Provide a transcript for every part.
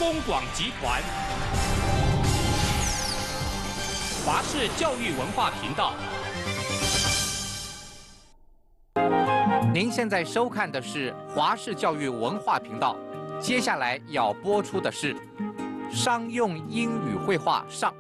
公广集团、华视教育文化频道。您现在收看的是华视教育文化频道，接下来要播出的是商用英语会话上。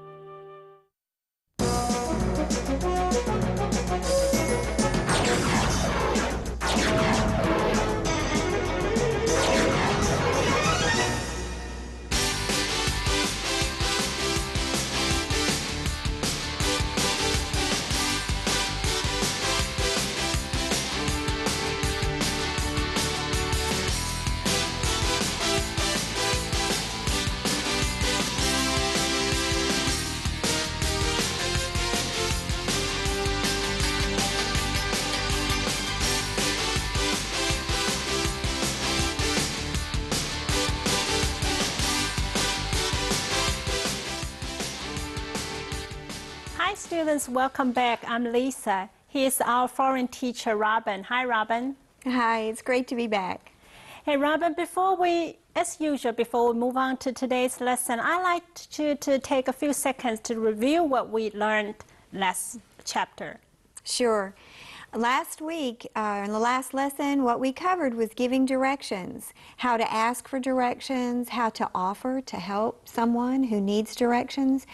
Hi students, welcome back. I'm Lisa. Here's our foreign teacher, Robin. Hi, Robin. Hi, it's great to be back. Hey, Robin, as usual, before we move on to today's lesson, I'd like you to take a few seconds to review what we learned last chapter. Sure. Last week, in the last lesson, what we covered was giving directions, how to ask for directions, how to offer to help someone who needs directions.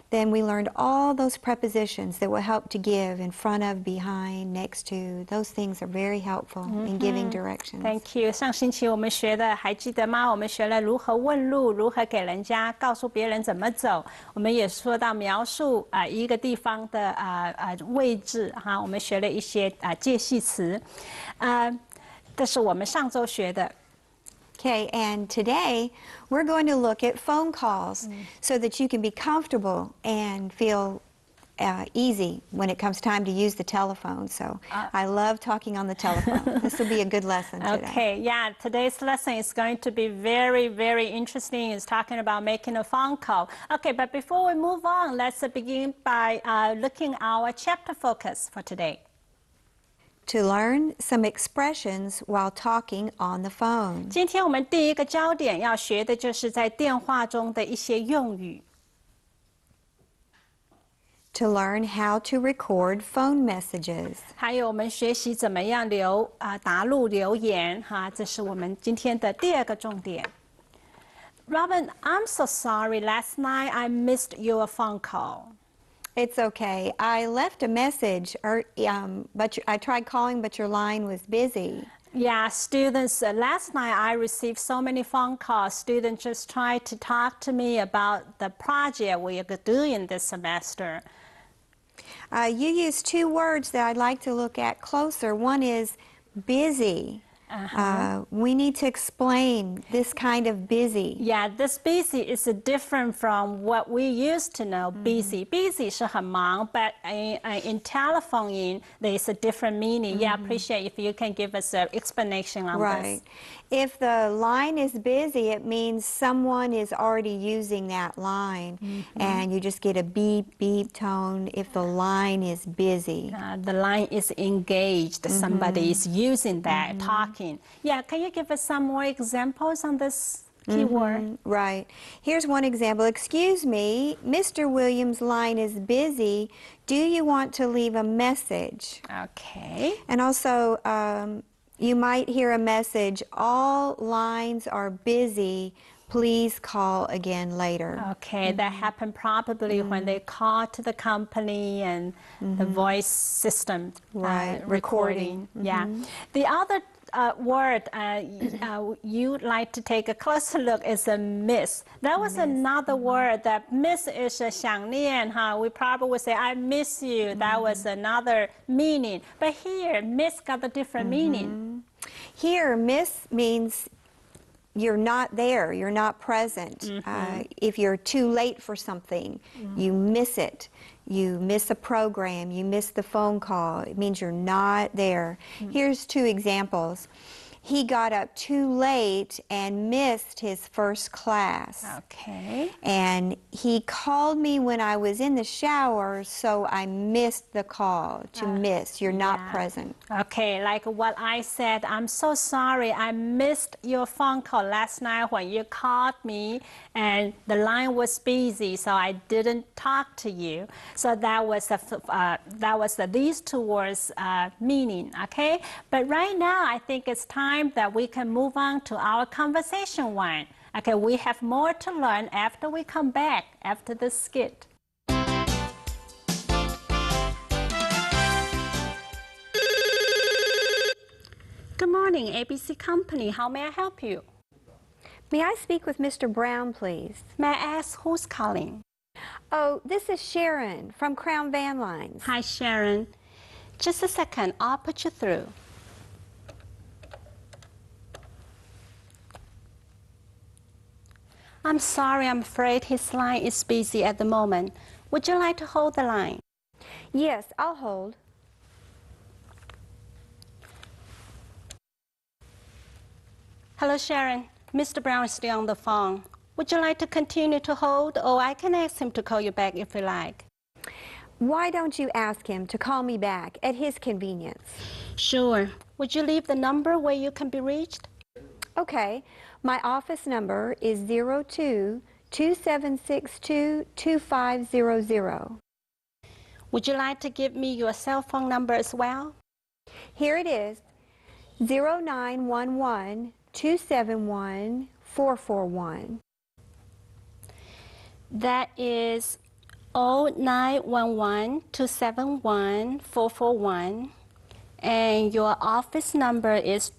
Then we learned all those prepositions that will help to give in front of, behind, next to. Those things are very helpful in giving directions. Thank you. 上星期我们学的还记得吗？我们学了如何问路，如何给人家告诉别人怎么走。我们也说到描述一个地方的位置哈，我们学了一些介系词。这是我们上周学的。Okay, and today we're going to look at phone calls so that you can be comfortable and feel easy when it comes time to use the telephone. So I love talking on the telephone. This will be a good lesson today. Okay, yeah, today's lesson is going to be very, very interesting. It's talking about making a phone call. Okay, but before we move on, let's begin by looking at our chapter focus for today. To learn some expressions while talking on the phone. 今天我们第一个焦点要学的就是在电话中的一些用语。To learn how to record phone messages. 还有我们学习怎么样打入留言哈，这是我们今天的第二个重点。Robin, I'm so sorry. Last night I missed your phone call. It's okay. I left a message, but I tried calling, but your line was busy. Yeah, students, last night I received so many phone calls. Students just tried to talk to me about the project we are doing this semester. You used two words that I'd like to look at closer. One is busy. We need to explain this kind of busy. Yeah, this busy is different from what we used to know. Busy, busy 是很忙, but in telephoning there is a different meaning. Yeah, appreciate if you can give us an explanation on Right. this. If the line is busy, it means someone is already using that line, and you just get a beep, beep tone if the line is busy. The line is engaged. Somebody is using that, talking. Yeah, can you give us some more examples on this keyword? Right. Here's one example. Excuse me, Mr. Williams' line is busy. Do you want to leave a message? Okay. And also, you might hear a message, all lines are busy, please call again later. Okay, that happened probably when they call to the company and the voice system recording. Yeah. The other word you'd like to take a closer look is a miss. That was another word. That miss is 想念 We probably would say, I miss you. That was another meaning. But here, miss got a different meaning. Here, miss means you're not there, you're not present. If you're too late for something, you miss it. You miss a program, you miss the phone call. It means you're not there. Here's two examples. he got up too late and missed his first class. Okay. And he called me when I was in the shower, so I missed the call. To miss, you're not present. Okay, like what I said, I'm so sorry. I missed your phone call last night when you called me and the line was busy, so I didn't talk to you. So that was these two words meaning, okay? But right now, I think it's time that we can move on to our conversation one. Okay, we have more to learn after we come back after the skit. Good morning, ABC Company. How may I help you? May I speak with Mr. Brown, please? May I ask who's calling? Oh, this is Sharon from Crown Van Lines. Hi, Sharon. Just a second. I'll put you through. I'm sorry. I'm afraid his line is busy at the moment. Would you like to hold the line? Yes, I'll hold. Hello, Sharon. Mr. Brown is still on the phone. Would you like to continue to hold, or I can ask him to call you back if you like? Why don't you ask him to call me back at his convenience? Sure. Would you leave the number where you can be reached? Okay. My office number is 02-2762-2500. Would you like to give me your cell phone number as well? Here it is, 0911-271-441. That is 0911-271-441. And your office number is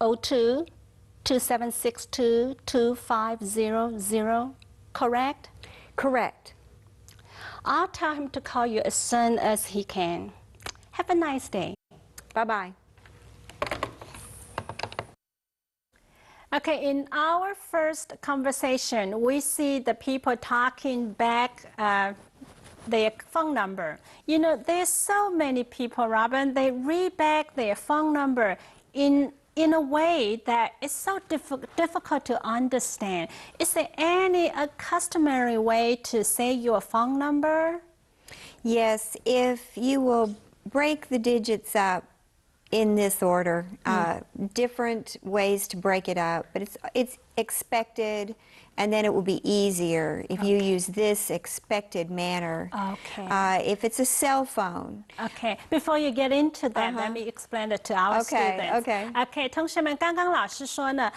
02-2762-2500, correct? Correct. I'll tell him to call you as soon as he can. Have a nice day. Bye-bye. Okay, in our first conversation, we see the people talking back their phone number. You know, there's so many people, Robin, they read back their phone number in a way that is so difficult to understand. Is there any customary way to say your phone number? Yes, if you will break the digits up in this order, different ways to break it up, but it's expected, and then it will be easier if you use this expected manner. Okay. If it's a cell phone. Okay. Before you get into that, let me explain it to our students. Okay. 同学们，刚刚老师说呢，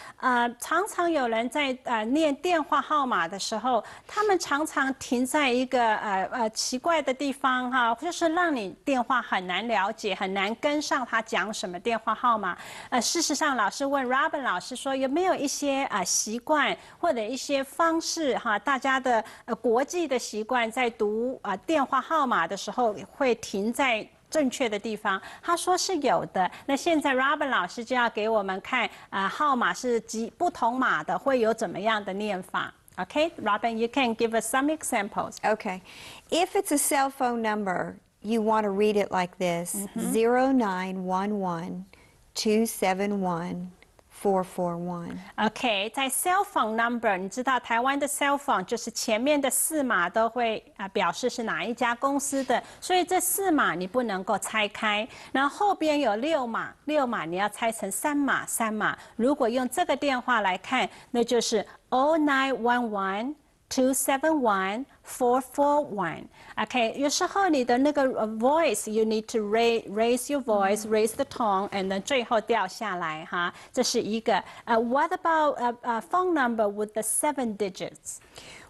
常常有人在念电话号码的时候，他们常常停在一个奇怪的地方哈，就是让你电话很难了解，很难跟上他讲什么电话号码。事实上，老师问 Robin 老师说，有没有一些习惯或者一些方式哈，大家的国际的习惯，在读电话号码的时候会停在正确的地方。他说是有的。那现在 Robin 老师就要给我们看号码是不同码的会有怎么样的念法。Okay, Robin, you can give us some examples. Okay. If it's a cell phone number, you want to read it like this, 0911-271-441. OK， 在 cell phone number， 你知道台湾的 cell phone 就是前面的4码都会表示是哪一家公司的，所以这4码你不能够拆开，然后后边有6码，6码你要拆成3码，3码。如果用这个电话来看，那就是 0911-271-441。OK， 有时候你的那个voice you need to raise your voice, raise the tone, and then 最后掉下来哈，这是一个。What about a phone number with the 7 digits?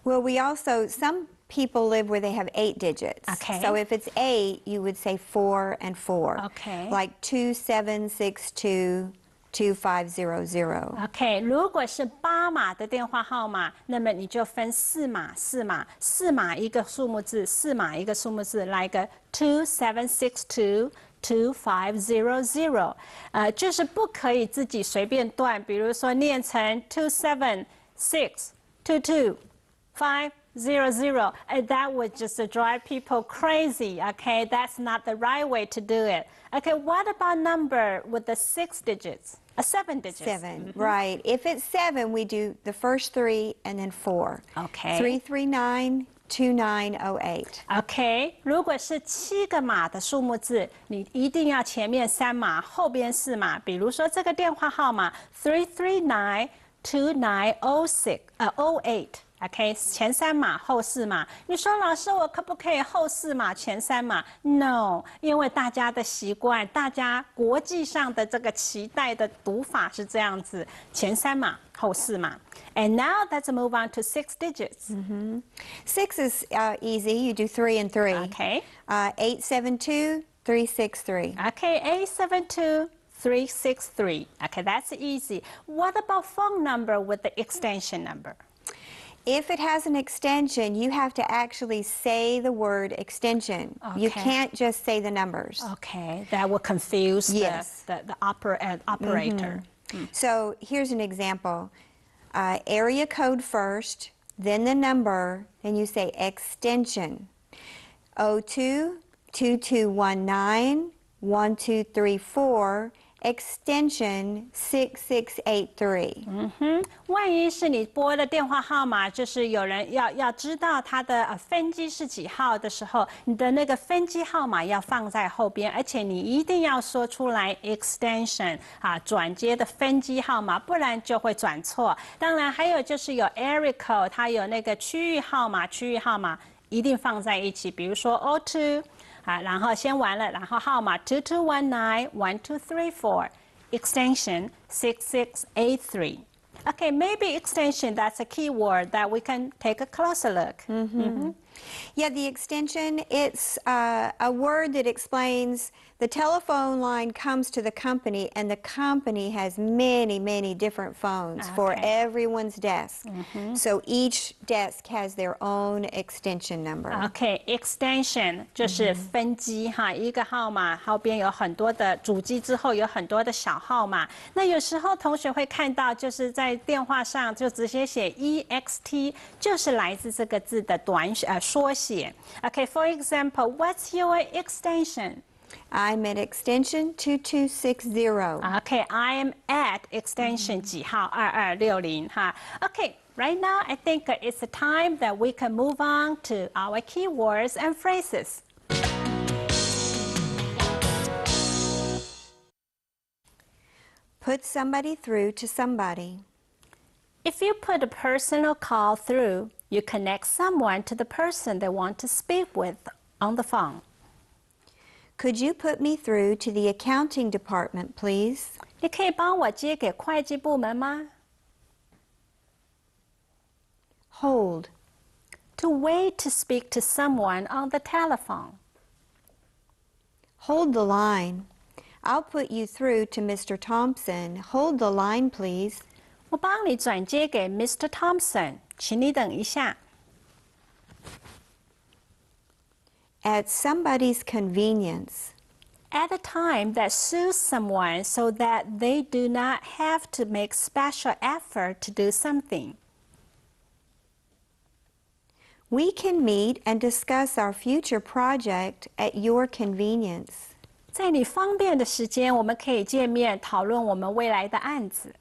Well, we also, some people live where they have 8 digits. Okay. So if it's 8, you would say 4 and 4. Okay. Like 2762-2500. OK， 如果是8码的电话号码，那么你就分4码，4码，4码一个数目字，4码一个数目字，来个 2762-2500。就是不可以自己随便断，比如说念成276222500 00. And that would just drive people crazy, okay? That's not the right way to do it. Okay, what about number with the 6 digits? 7 digits. 7, right. If it's 7, we do the first 3 and then 4. Okay. 3392908. OK， 如果是7个码的数目字，你一定要前面3码，后边4码。比如说这个电话号码3392908，OK， 前3码后4码。你说老师，我可不可以后4码前3码 ？No， 因为大家的习惯，大家国际上的这个期待的读法是这样子，前3码后4码。And now let's move on to 6 digits. 6 is easy. You do 3 and 3. Okay. 872363. Okay, 872363. Okay, that's easy. What about phone number with the extension number? If it has an extension, you have to actually say the word extension. You Okay. can't just say the numbers. Okay, that will confuse Yes. the operator. So here's an example. Area code first, then the number, then you say extension. 02-2219-1234, extension 6683. 万一是你拨的电话号码，就是有人要知道他的分机是几号的时候，你的那个分机号码要放在后边，而且你一定要说出来 extension 转接的分机号码，不然就会转错。当然还有就是有 area code， 它有那个区域号码一定放在一起，比如说 02。然后先完了，然后号码22191234 extension 6683. Okay, maybe extension, that's a key word that we can take a closer look. Yeah, the extension, it's a word that explains the telephone line comes to the company, and the company has many, many different phones for everyone's desk. So each desk has their own extension number. Okay, extension 就是分机一个号码后边有很多的主机，之后有很多的小号码。那有时候同学会看到，就是在电话上就直接写 EXT， 就是来自这个字的缩写。Okay, for example, what's your extension? I'm at extension 2260. Okay, I am at extension 几号2260Okay, right now I think it's the time that we can move on to our keywords and phrases. Put somebody through to somebody. If you put a personal call through, you connect someone to the person they want to speak with on the phone. Could you put me through to the accounting department, please? 你可以帮我接给会计部门吗？ Hold. To wait to speak to someone on the telephone. Hold the line. I'll put you through to Mr. Thompson. Hold the line, please. 我帮你转接给 Mr. Thompson， 请你等一下。At somebody's convenience. At a time that suits someone so that they do not have to make special effort to do something. We can meet and discuss our future project at your convenience. 在你方便的时间，我们可以见面讨论我们未来的案子。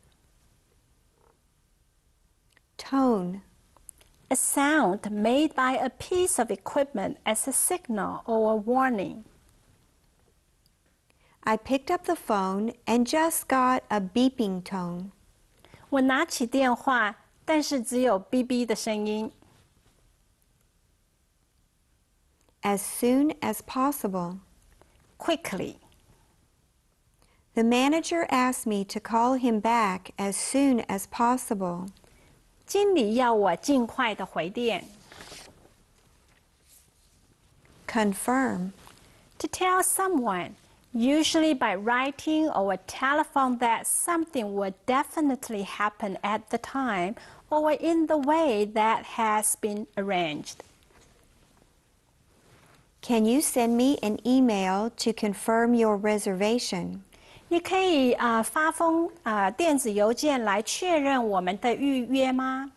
Tone. A sound made by a piece of equipment as a signal or a warning. I picked up the phone and just got a beeping tone. 我拿起电话，但是只有哔哔的声音。As soon as possible. Quickly. The manager asked me to call him back as soon as possible. 经理要我尽快的回电。Confirm. To tell someone, usually by writing or a telephone, that something will definitely happen at the time or in the way that has been arranged. Can you send me an email to confirm your reservation? 你可以发封电子邮件来确认我们的预约吗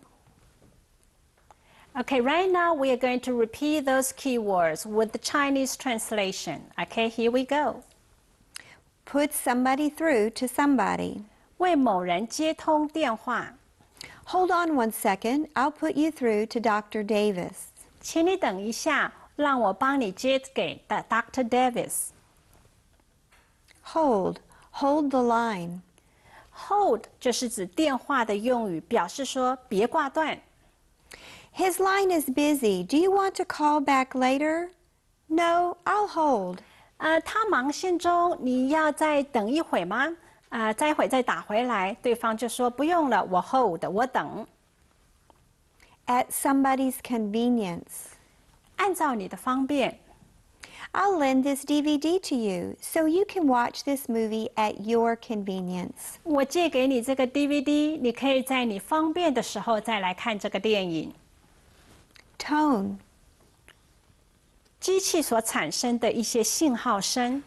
Okay, right now we are going to repeat those keywords with the Chinese translation. Okay, here we go. Put somebody through to somebody. 为某人接通电话。 Hold on one second. I'll put you through to Dr. Davis. 请你等一下，让我帮你接给Dr. Davis。 Hold the line. Hold 就是指电话的用语，表示说别挂断。 His line is busy. Do you want to call back later? No, I'll hold. 他忙线中，你要再等一会吗？再一会再打回来。对方就说不用了，我 hold， 我等。 At somebody's convenience. 按照你的方便。 I'll lend this DVD to you so you can watch this movie at your convenience. 我借给你这个 DVD， 你可以在你方便的时候再来看这个电影。 Tone. 机器所产生的一些信号声。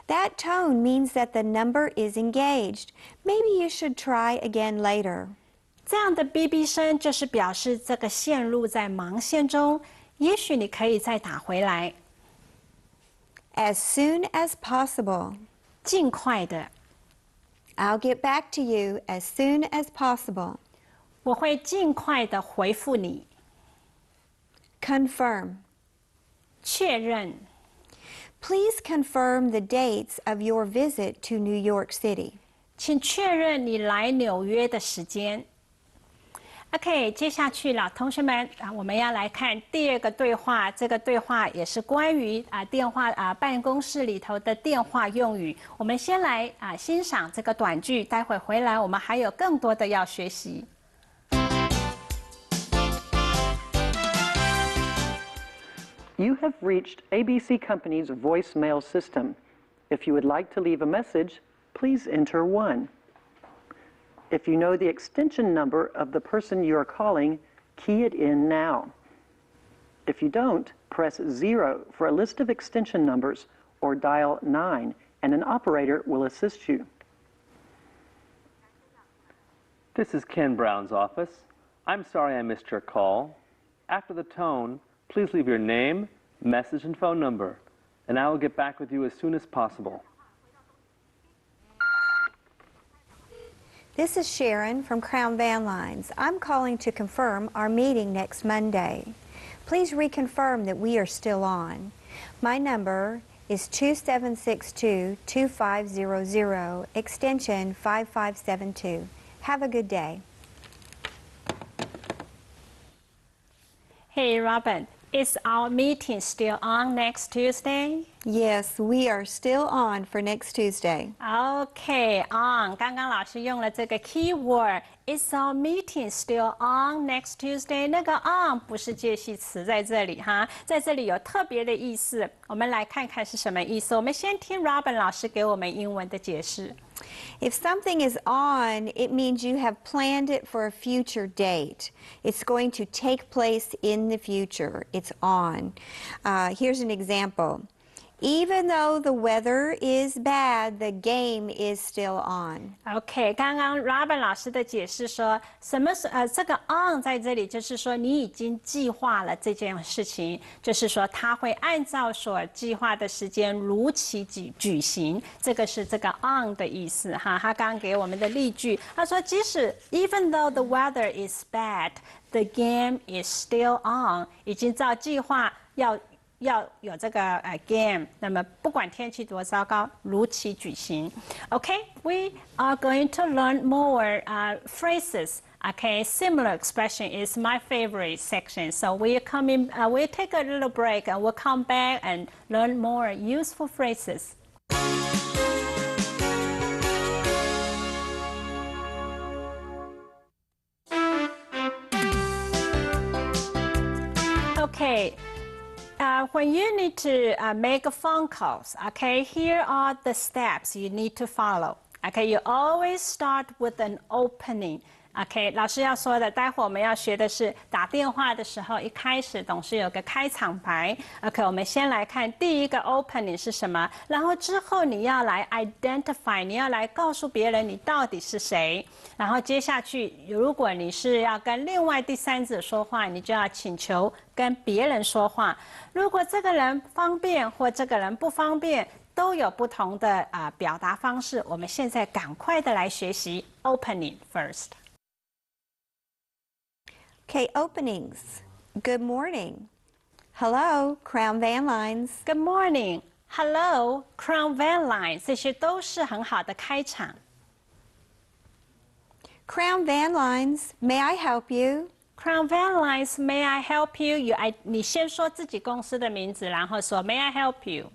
That tone means that the number is engaged. Maybe you should try again later. 这样的哔哔声就是表示这个线路在忙线中，也许你可以再打回来。 As soon as possible. 尽快的， I'll get back to you as soon as possible. 我会尽快的回复你。 Confirm. 确认， Please confirm the dates of your visit to New York City. 请确认你来纽约的时间。OK， 接下去了，同学们我们要来看第二个对话。这个对话也是关于电话办公室里头的电话用语。我们先来欣赏这个短句，待会回来我们还有更多的要学习。 You have reached ABC Company's voicemail system. If you would like to leave a message, please enter 1. If you know the extension number of the person you are calling, key it in now. If you don't, press 0 for a list of extension numbers or dial 9 and an operator will assist you. This is Ken Brown's office. I'm sorry I missed your call. After the tone, please leave your name, message, and phone number, and I will get back with you as soon as possible. This is Sharon from Crown Van Lines. I'm calling to confirm our meeting next Monday. Please reconfirm that we are still on. My number is 2762-2500, extension 5572. Have a good day. Hey, Robin, is our meeting still on next Tuesday? Yes, we are still on for next Tuesday. Okay, on. 刚刚老师用了这个 keyword. Is our meeting still on next Tuesday? 那个 on 不是介系词在这里哈，在这里有特别的意思。我们来看看是什么意思。我们先听 Robin 老师给我们英文的解释。If something is on, it means you have planned it for a future date. It's going to take place in the future. It's on. Here's an example. Even though the weather is bad, the game is still on. OK， 刚刚 Robin 老师的解释说，什么是这个 on 在这里，就是说你已经计划了这件事情，就是说他会按照所计划的时间如期举行，这个是这个 on 的意思哈。他刚刚给我们的例句，他说即使 even though the weather is bad, the game is still on， 已经照计划要有这个game， 那么不管天气多糟糕，如期举行。Okay, we are going to learn more phrases. Okay, similar expression is my favorite section. So we'll take a little break and we'll come back and learn more useful phrases. Okay. When you need to make phone calls, okay, here are the steps you need to follow. Okay, you always start with an opening. OK， 老师要说的，待会我们要学的是打电话的时候，一开始总是有个开场白。OK， 我们先来看第一个 opening 是什么，然后之后你要来 identify， 你要来告诉别人你到底是谁。然后接下去，如果你是要跟另外第三者说话，你就要请求跟别人说话。如果这个人方便或这个人不方便，都有不同的表达方式。我们现在赶快的来学习 opening first。Okay, openings. Good morning. Hello, Crown Van Lines. Good morning. Hello, Crown Van Lines. 这些都是很好的开场。Crown Van Lines, may I help you? Crown Van Lines, may I help you? 你先说自己公司的名字，然后说 May I help you?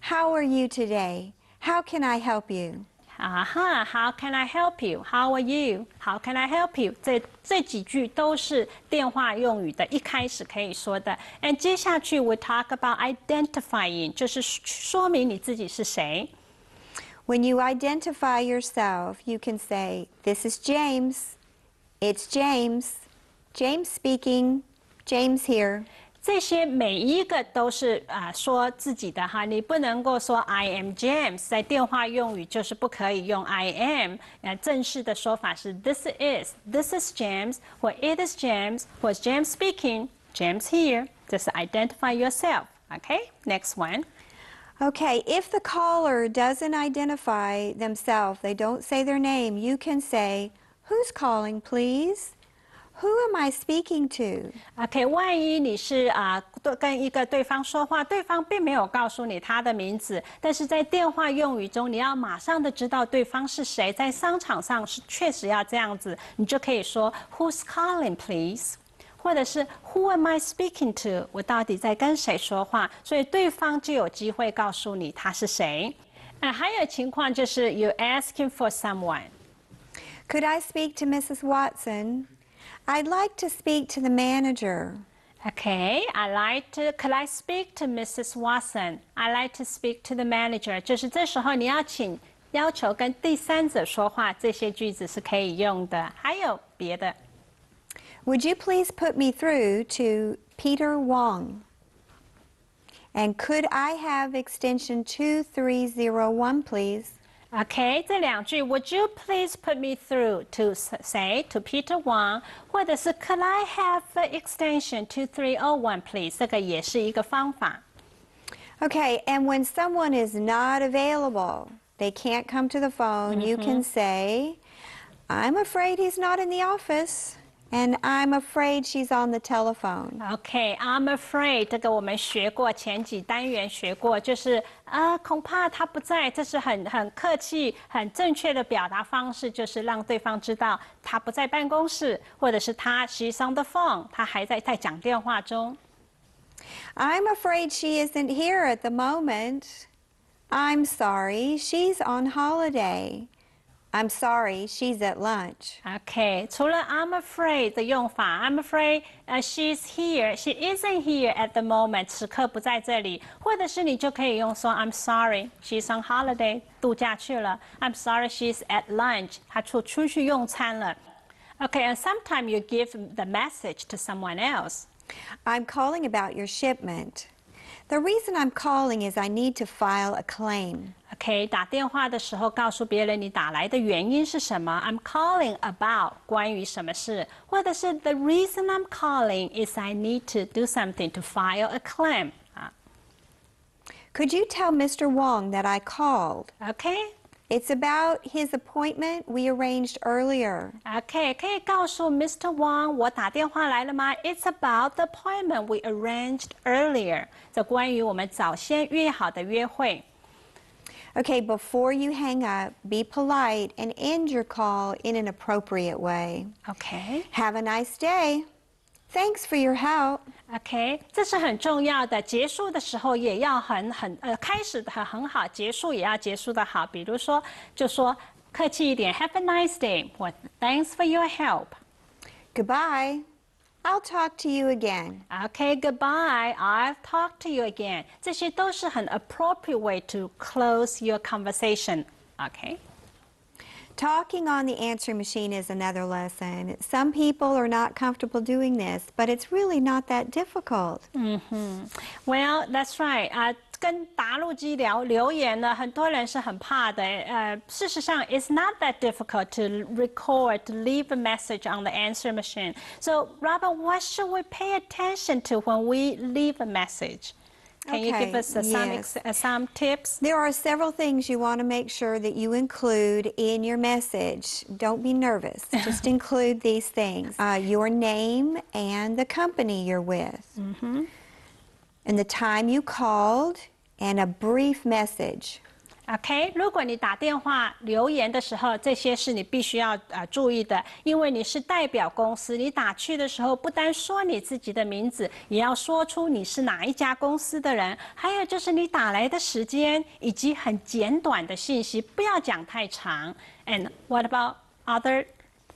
How are you today? How can I help you? How can I help you? How are you? How can I help you? 这几句都是电话用语的一开始可以说的。And 接下去 we talk about identifying， 就是说明你自己是谁。When you identify yourself, you can say, "This is James. It's James. James speaking. James here." 这些每一个都是说自己的哈，你不能够说 I am James， 在电话用语就是不可以用 I am， 正式的说法是 This is James， 或 It is James， 或 James speaking， James here， 这是 identify yourself。Okay, next one. Okay, if the caller doesn't identify themselves, they don't say their name, you can say, "Who's calling, please? Who am I speaking to?" OK， 万一你是跟一个对方说话，对方并没有告诉你他的名字，但是在电话用语中，你要马上的知道对方是谁。在商场上是确实要这样子，你就可以说 Who's calling, please？ 或者是 Who am I speaking to？ 我到底在跟谁说话？所以对方就有机会告诉你他是谁。还有情况就是 You asking for someone。 Could I speak to Mrs. Watson? I'd like to speak to the manager. Okay, could I speak to Mrs. Watson? I'd like to speak to the manager. 就是这时候你要求跟第三者说话，这些句子是可以用的。还有别的。Would you please put me through to Peter Wong? And could I have extension 2301, please? OK， 这两句 Would you please put me through to say to Peter Wang， 或者是 Could I have extension 2301 please？ 这个也是一个方法。Okay, and when someone is not available, they can't come to the phone, you can say, "I'm afraid he's not in the office." And I'm afraid she's on the telephone. OK, I'm afraid 这个我们学过，前几单元学过，就是恐怕他不在，这是很客气、很正确的表达方式，就是让对方知道他不在办公室，或者是she's on the phone， 他还在讲电话中。I'm afraid she isn't here at the moment. I'm sorry, she's on holiday. I'm sorry, she's at lunch. OK， 除了 I'm afraid 的用法 ，I'm afraid she's here, she isn't here at the moment， 此刻不在这里，或者是你就可以用说 I'm sorry, she's on holiday， 度假去了。I'm sorry, she's at lunch， 她出去用餐了。OK, and sometimes you give the message to someone else. I'm calling about your shipment. The reason I'm calling is I need to file a claim. OK， 打电话的时候告诉别人你打来的原因是什么 ？I'm calling about 关于什么事，或者是 The reason I'm calling is I need to do something to file a claim。Could you tell Mr. Wong that I called? OK，It's about his appointment we arranged earlier. OK， 可以告诉 Mr. Wang 我打电话来了吗 ？It's about the appointment we arranged earlier。这关于我们早先约好的约会。Okay, before you hang up, be polite and end your call in an appropriate way. OK， Have a nice day. Thanks for your help. OK， 这是很重要的。结束的时候也要开始的很好，结束也要结束的好。比如说，就说客气一点 ，Have a nice day， 或 Thanks for your help。 Goodbye. I'll talk to you again. OK, goodbye. I'll talk to you again. 这些都是很 appropriate way to close your conversation. OK. Talking on the answering machine is another lesson. Some people are not comfortable doing this, but it's really not that difficult. Well, that's right. 跟答录机留言呢，很多人是很怕的。事实上 it's not that difficult to record, to leave a message on the answer machine. So, Robert, what should we pay attention to when we leave a message? Can you give us some tips? There are several things you want to make sure that you include in your message. Don't be nervous. Just include these things. Your name and the company you're with. And the time you called and a brief message. OK， 如果你打电话留言的时候，这些是你必须要注意的，因为你是代表公司，你打去的时候不单说你自己的名字，也要说出你是哪一家公司的人，还有就是你打来的时间以及很简短的信息，不要讲太长。And what about other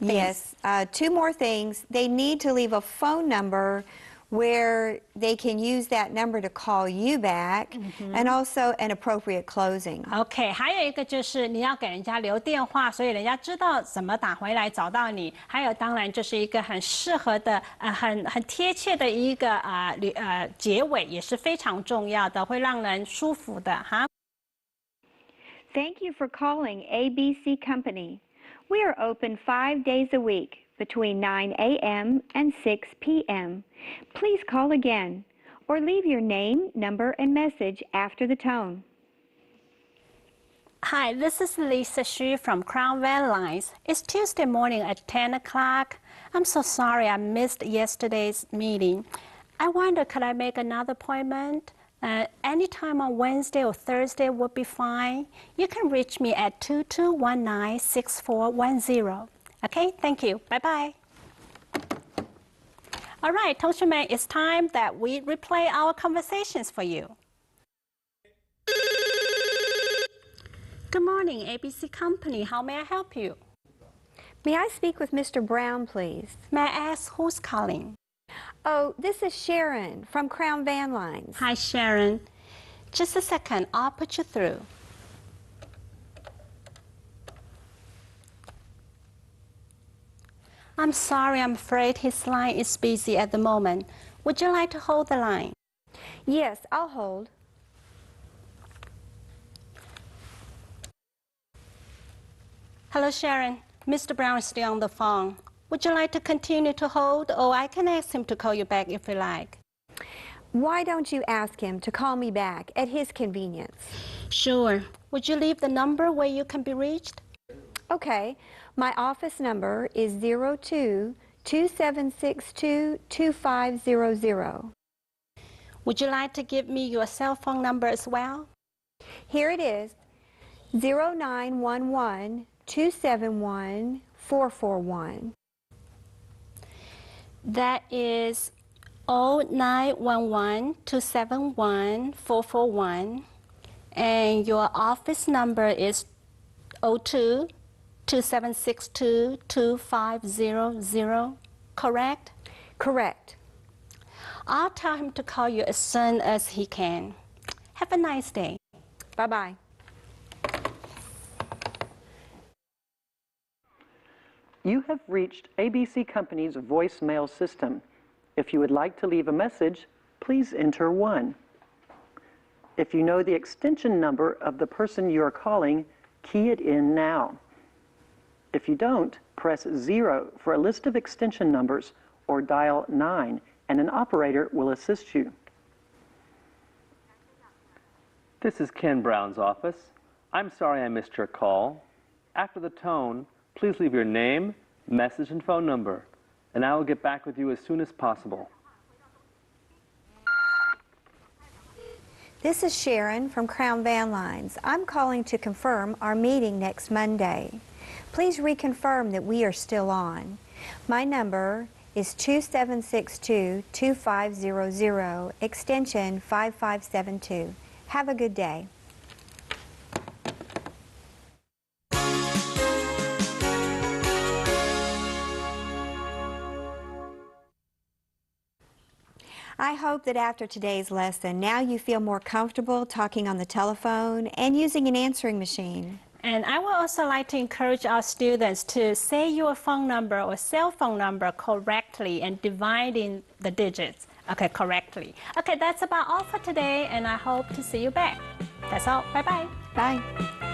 things? Yes, two more things. They need to leave a phone number where they can use that number to call you back, and also an appropriate closing. OK， 还有一个就是你要给人家留电话，所以人家知道怎么打回来找到你。还有当然就是一个很适合的、很贴切的一个结尾，也是非常重要的，会让人舒服的哈。Thank you for calling ABC Company. We are open 5 days a week between 9 a.m. and 6 p.m. Please call again or leave your name, number, and message after the tone. Hi, this is Lisa Xu from Crown Van Lines. It's Tuesday morning at 10 o'clock. I'm so sorry I missed yesterday's meeting. I wonder, could I make another appointment? Anytime on Wednesday or Thursday would be fine. You can reach me at 2219-6410. Okay, thank you. Bye-bye. All right, 同学们, it's time that we replay our conversations for you. Good morning, ABC Company. How may I help you? May I speak with Mr. Brown, please? May I ask who's calling? Oh, this is Sharon from Crown Van Lines. Hi, Sharon. Just a second. I'll put you through. I'm sorry, I'm afraid his line is busy at the moment. Would you like to hold the line? Yes, I'll hold. Hello, Sharon. Mr. Brown is still on the phone. Would you like to continue to hold, or I can ask him to call you back if you like? Why don't you ask him to call me back at his convenience? Sure. Would you leave the number where you can be reached? Okay. My office number is 02-2762-2500. Would you like to give me your cell phone number as well? Here it is, 0911-271-441. That is 0911-271-441. And your office number is 02-2762-2500, correct? Correct. I'll tell him to call you as soon as he can. Have a nice day. Bye-bye. You have reached ABC Company's voicemail system. If you would like to leave a message, please enter 1. If you know the extension number of the person you are calling, key it in now. If you don't, press 0 for a list of extension numbers or dial 9 and an operator will assist you. This is Ken Brown's office. I'm sorry I missed your call. After the tone, please leave your name, message, and phone number, and I will get back with you as soon as possible. This is Sharon from Crown Van Lines. I'm calling to confirm our meeting next Monday. Please reconfirm that we are still on. My number is 2762-2500, extension 5572. Have a good day. I hope that after today's lesson, now you feel more comfortable talking on the telephone and using an answering machine. And I would also like to encourage our students to say your phone number or cell phone number correctly and dividing the digits correctly. Okay, that's about all for today, and I hope to see you back. That's all. Bye-bye. Bye.